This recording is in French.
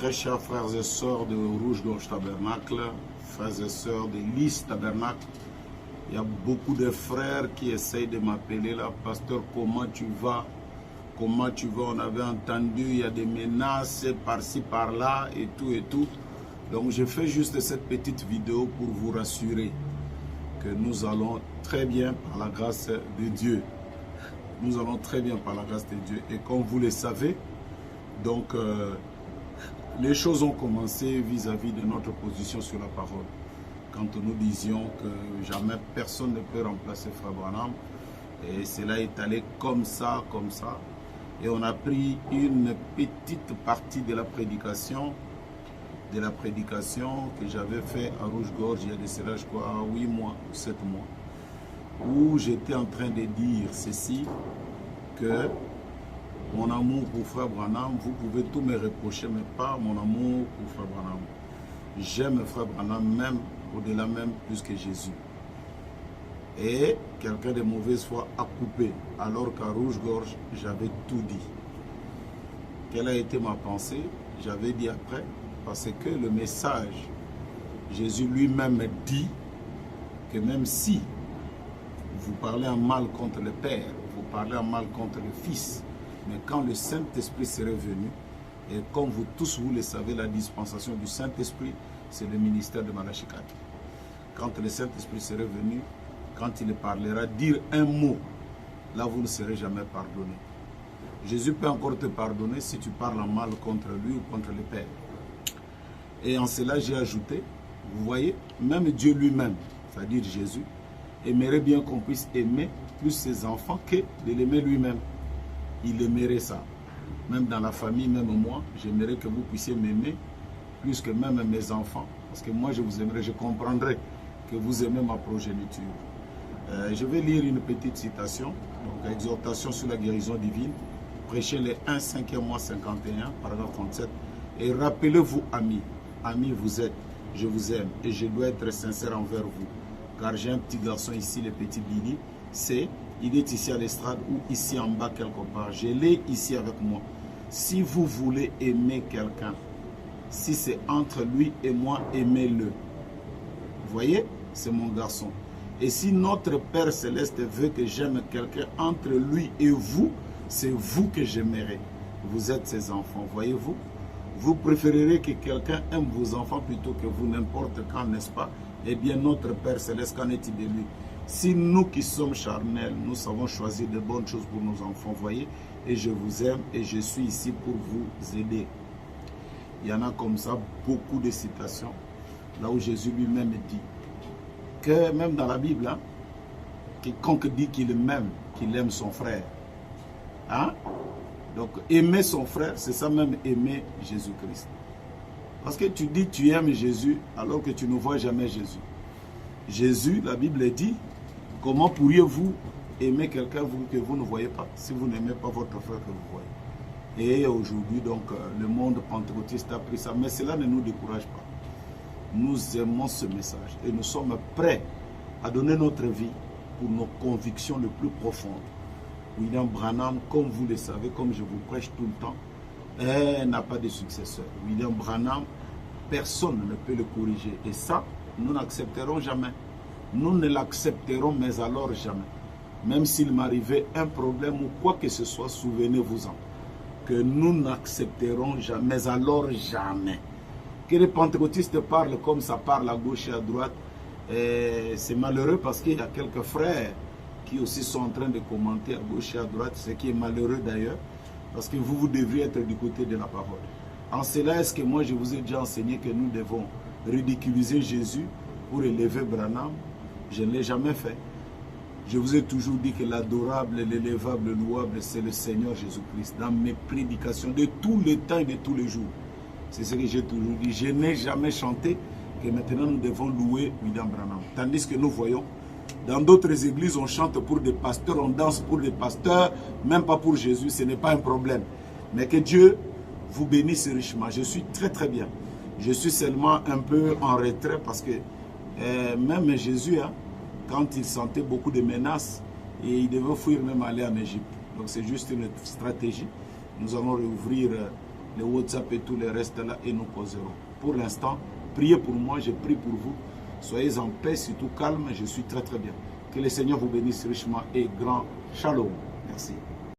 Très chers frères et sœurs de Rouge-Gorge Tabernacle, frères et sœurs de Lys Tabernacle, il y a beaucoup de frères qui essayent de m'appeler là, pasteur, comment tu vas? Comment tu vas? On avait entendu, il y a des menaces par-ci, par-là et tout et tout. Donc je fais juste cette petite vidéo pour vous rassurer que nous allons très bien par la grâce de Dieu. Nous allons très bien par la grâce de Dieu. Et comme vous le savez, donc les choses ont commencé vis-à-vis de notre position sur la parole. Quand nous disions que jamais personne ne peut remplacer Frère Branham. Et cela est allé comme ça, comme ça. Et on a pris une petite partie de la prédication que j'avais fait à Rouge-Gorge il y a de cela, je crois, 8 mois ou 7 mois, où j'étais en train de dire ceci, que mon amour pour Frère Branham, vous pouvez tout me reprocher, mais pas mon amour pour Frère Branham. J'aime Frère Branham même, au-delà même, plus que Jésus. Et quelqu'un de mauvaise foi a coupé, alors qu'à Rouge-Gorge, j'avais tout dit. Quelle a été ma pensée? J'avais dit après, parce que le message, Jésus lui-même dit que même si vous parlez en mal contre le Père, vous parlez en mal contre le Fils, mais quand le Saint-Esprit serait venu, et comme vous tous vous le savez, la dispensation du Saint-Esprit, c'est le ministère de Malachi 4. Quand le Saint-Esprit serait venu, quand il parlera, dire un mot, là vous ne serez jamais pardonné. Jésus peut encore te pardonner si tu parles en mal contre lui ou contre le Père. Et en cela, j'ai ajouté, vous voyez, même Dieu lui-même, c'est-à-dire Jésus, aimerait bien qu'on puisse aimer plus ses enfants que de l'aimer lui-même. Il aimerait ça. Même dans la famille, même moi, j'aimerais que vous puissiez m'aimer plus que même mes enfants. Parce que moi, je vous aimerais, je comprendrais que vous aimez ma progéniture. Je vais lire une petite citation, donc exhortation sur la guérison divine, prêchez les 1 5e mois 51, paragraphe 37. Et rappelez-vous, amis, amis vous êtes, je vous aime et je dois être sincère envers vous. Car j'ai un petit garçon ici, le petit Billy, il est ici à l'estrade ou ici en bas quelque part. Je l'ai ici avec moi. Si vous voulez aimer quelqu'un, si c'est entre lui et moi, aimez-le. Vous voyez, c'est mon garçon. Et si notre Père Céleste veut que j'aime quelqu'un entre lui et vous, c'est vous que j'aimerai. Vous êtes ses enfants, voyez-vous? Vous préférerez que quelqu'un aime vos enfants plutôt que vous, n'importe quand, n'est-ce pas? Eh bien, notre Père Céleste, qu'en est-il de lui? Si nous qui sommes charnels, nous savons choisir de bonnes choses pour nos enfants, voyez? Et je vous aime et je suis ici pour vous aider. Il y en a comme ça beaucoup de citations, là où Jésus lui-même dit que même dans la Bible, hein, quiconque dit qu'il aime son frère. Hein? Donc aimer son frère, c'est ça même aimer Jésus-Christ. Parce que tu dis tu aimes Jésus alors que tu ne vois jamais Jésus. Jésus, la Bible dit, comment pourriez-vous aimer quelqu'un que vous ne voyez pas si vous n'aimez pas votre frère que vous voyez? Et aujourd'hui, donc, le monde pentecôtiste a pris ça, mais cela ne nous décourage pas. Nous aimons ce message et nous sommes prêts à donner notre vie pour nos convictions les plus profondes. William Branham, comme vous le savez, comme je vous prêche tout le temps, n'a pas de successeur. William Branham, personne ne peut le corriger. Et ça, nous n'accepterons jamais. Nous ne l'accepterons, mais alors jamais. Même s'il m'arrivait un problème ou quoi que ce soit, souvenez-vous-en, que nous n'accepterons jamais, mais alors jamais. Que les pentecôtistes parlent comme ça parle à gauche et à droite, c'est malheureux parce qu'il y a quelques frères qui aussi sont en train de commenter à gauche et à droite, ce qui est malheureux d'ailleurs, parce que vous devriez être du côté de la parole. En cela, est-ce que moi je vous ai déjà enseigné que nous devons ridiculiser Jésus pour élever Branham? Je ne l'ai jamais fait. Je vous ai toujours dit que l'adorable, l'élevable, le louable, c'est le Seigneur Jésus-Christ. Dans mes prédications de tous les temps et de tous les jours. C'est ce que j'ai toujours dit. Je n'ai jamais chanté que maintenant nous devons louer William Branham. Tandis que nous voyons, dans d'autres églises, on chante pour des pasteurs, on danse pour des pasteurs, même pas pour Jésus, ce n'est pas un problème. Mais que Dieu vous bénisse richement. Je suis très très bien. Je suis seulement un peu en retrait parce que même Jésus, hein, quand il sentait beaucoup de menaces, et il devait fuir même aller en Égypte. Donc c'est juste une stratégie. Nous allons rouvrir le WhatsApp et tout le reste là et nous causerons. Pour l'instant, priez pour moi, je prie pour vous. Soyez en paix, surtout calme, je suis très très bien. Que le Seigneur vous bénisse richement et grand shalom. Merci.